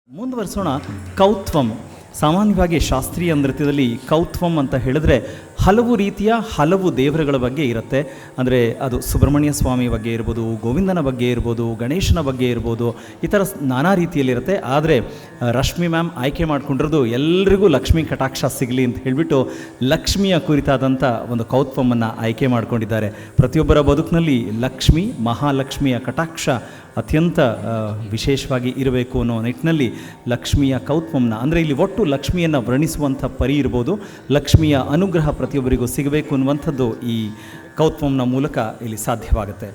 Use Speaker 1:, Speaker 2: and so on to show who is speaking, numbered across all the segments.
Speaker 1: ಮುಂದುವರಿಸೋಣ. ಕೌತ್ವಂ. ಸಾಮಾನ್ಯವಾಗಿ ಶಾಸ್ತ್ರೀಯ ನೃತ್ಯದಲ್ಲಿ ಕೌತ್ವಂ ಅಂತ ಹೇಳಿದ್ರೆ ಹಲವು ದೇವರುಗಳ ಬಗ್ಗೆ ಇರುತ್ತೆ. ಅಂದರೆ ಅದು ಸುಬ್ರಹ್ಮಣ್ಯ ಸ್ವಾಮಿ ಬಗ್ಗೆ ಇರ್ಬೋದು, ಗೋವಿಂದನ ಬಗ್ಗೆ ಇರ್ಬೋದು, ಗಣೇಶನ ಬಗ್ಗೆ ಇರ್ಬೋದು, ಈ ಥರ ನಾನಾ ರೀತಿಯಲ್ಲಿರುತ್ತೆ. ಆದರೆ ರಶ್ಮಿ ಮ್ಯಾಮ್ ಆಯ್ಕೆ ಮಾಡಿಕೊಂಡಿರೋದು ಎಲ್ರಿಗೂ ಲಕ್ಷ್ಮೀ ಕಟಾಕ್ಷ ಸಿಗಲಿ ಅಂತ ಹೇಳಿಬಿಟ್ಟು ಲಕ್ಷ್ಮಿಯ ಕುರಿತಾದಂಥ ಒಂದು ಕೌತ್ವವನ್ನು ಆಯ್ಕೆ ಮಾಡಿಕೊಂಡಿದ್ದಾರೆ. ಪ್ರತಿಯೊಬ್ಬರ ಬದುಕಿನಲ್ಲಿ ಲಕ್ಷ್ಮಿ, ಮಹಾಲಕ್ಷ್ಮಿಯ ಕಟಾಕ್ಷ ಅತ್ಯಂತ ವಿಶೇಷವಾಗಿ ಇರಬೇಕು ಅನ್ನೋ ನಿಟ್ಟಿನಲ್ಲಿ ಲಕ್ಷ್ಮಿಯ ಕೌತ್ವಂನ, ಅಂದರೆ ಇಲ್ಲಿ ಒಟ್ಟು ಲಕ್ಷ್ಮಿಯನ್ನು ವರ್ಣಿಸುವಂಥ ಪರಿ ಇರ್ಬೋದು, ಲಕ್ಷ್ಮಿಯ ಅನುಗ್ರಹ ಪ್ರತಿಯೊಬ್ಬರಿಗೂ ಸಿಗಬೇಕು ಅನ್ನುವಂಥದ್ದು ಈ ಕೌತ್ವಂನ ಮೂಲಕ ಇಲ್ಲಿ ಸಾಧ್ಯವಾಗುತ್ತೆ.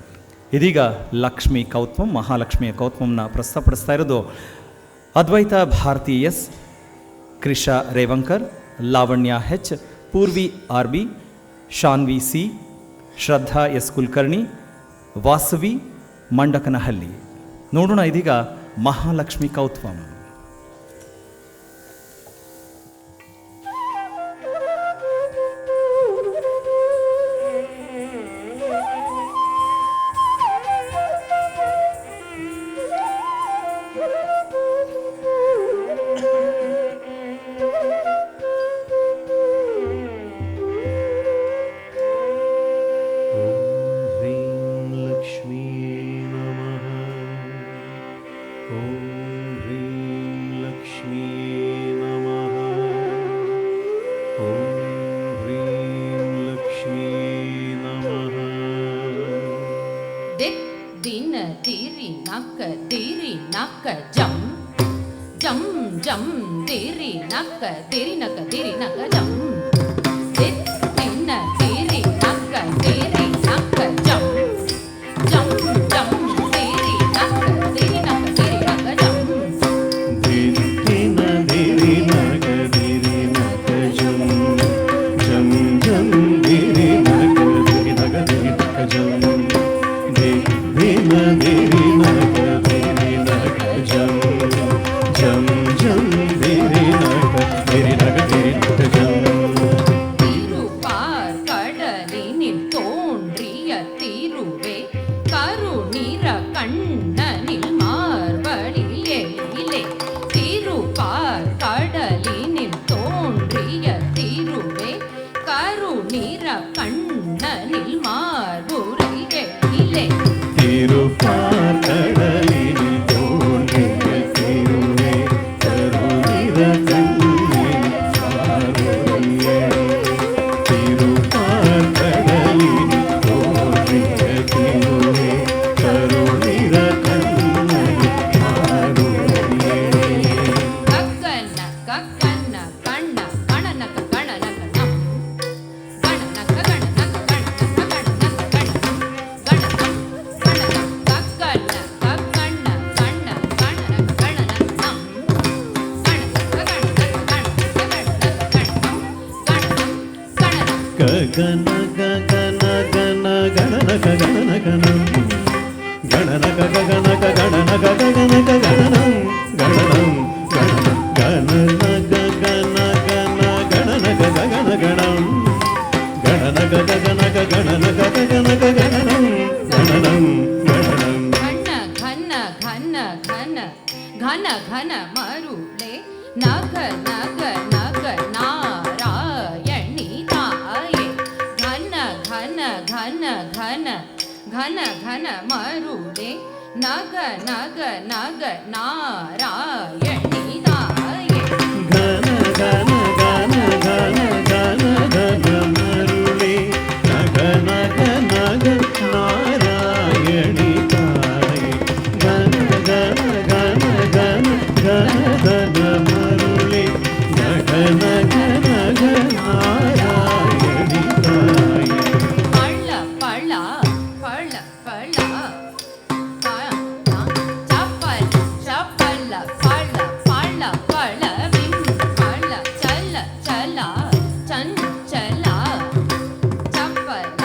Speaker 1: ಇದೀಗ ಲಕ್ಷ್ಮಿ ಕೌತ್ವಂ, ಮಹಾಲಕ್ಷ್ಮಿಯ ಕೌತ್ವಂನ ಪ್ರಸ್ತುತಪಡಿಸ್ತಾ ಇರೋದು Advaita Bharathi S, Krisha Revankar, Lavanya H, Purvi R B, Shanvi C, Shraddha S Kulkarni, Vasavi Mandakanahalli. ನೋಡೋಣ ಇದೀಗ Mahalakshmi ಕೌತ್ವಂ.
Speaker 2: Diri naka jam jam jam diri naka jam dinna diri naka jam jam jam diri naka jam
Speaker 3: dinna diri naka jam jam jam diri naka jam dinna diri naka jam jam jam diri naka jam.
Speaker 2: திருப்பார் கடலினில் தோன்றிய திருவே கருநீர கண்ணனில் மார்படில் எழிலே திருப்பார் கடலினில் தோன்றிய திருவே கருநீர கண்ணனில் மார்புரில் எழிலே
Speaker 3: திருப்பார் கடலினில் தோன்றிய திருவே கருநீர கண்ணனில் மார்புரில் திருப்பார் கடலினில் தோன்றிய திருவே கருநீர கண்ணனில் மார்புரில்
Speaker 2: கக்கன கக்கன கண்ண கணனக கணனக நம் கணனக கணனக கணனக கணனக கணனக கக்கன கண்ண கணனக கணனக நம் கணனக ಘನ ಘನ ಮರುಳೆ ನಗ ನಗ ನಗ ನಾರಾಯಣಿ ತಾಯೆ ಘನ ಘನ ಘನ ಘನ ಘನ ಘನ ಮರುಳೆ ನಗ ನಗ ನಗ ನಾರಾಯಣಿ ತಾಯೆ
Speaker 3: ಘನ ಘನ ಘನ ಘನ ಘನ ಘನ ಮರುಳೆ ನಗ ನಗ ನಗ ನಾರಾಯಣಿ ತಾಯಿ ಘನ ಘನ ಘನ ಘನ ಘನ ಘನ ಮರುಳೆ ನಗ ನಗ ನಗ ನಾರಾಯಣಿ ತಾಯಿ
Speaker 2: ಪಳ ಪಳ ಪಳ ಪಳ ಚಪಲ ಚಪಲ ಪಳ ಪಳ ಪಳ ವಿಂ ಪಳ ಚಲ ಚಲ ಚಂಚಲ ಚಪಲ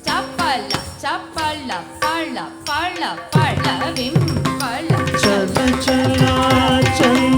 Speaker 2: ಚಪಲ ಚಪಲ ಪಳ ಪಳ ಪಳ ವಿಂ ಪಳ
Speaker 3: ಚಲ ಚಲ ಚಲ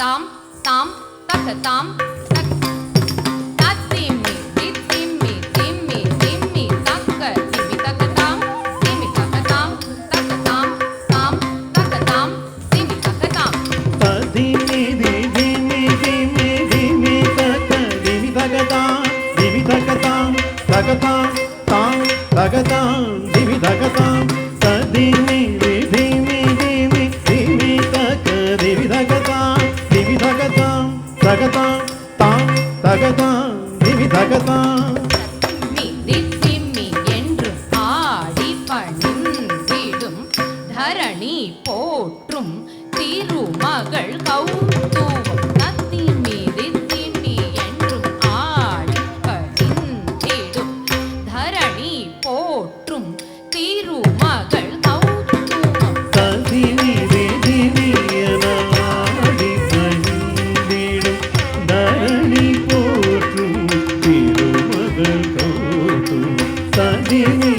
Speaker 2: தாம் தாம் தக்க தாம் தக் தத்திமி தித்திமி திம்மி திம்மி தக்க திமி தக்க தாம் திமி தக்க தாம் தக்க தாம் தாம் தக்க தாம் திமி தக்க தாம்
Speaker 3: ததிமி திமி திமி திமி தக்க திமி தகதாம் திமி தகதாம் தகதாம் தாம் தகதாம் திமி தகதாம் ததிமி திமி திமி திமி தக்க திமி தகதாம் திமி தகதாம் தகதாம் தாம் தகதாம் திமி தகதாம்
Speaker 2: திம்மி திம்மி என்று ஆடி பணிந்திடும் தரணி போற்றும் திருமகள் கௌதுவம் தத்திமி திம்மி என்றும் ஆடி பணிந்திடும் தரணி போற்றும் திருமகள் கௌதுவம்
Speaker 3: ததிமி திமி எனாடி பணிந்திடும் தரணி போற்றும் திருமகள் கௌதும் ததிமி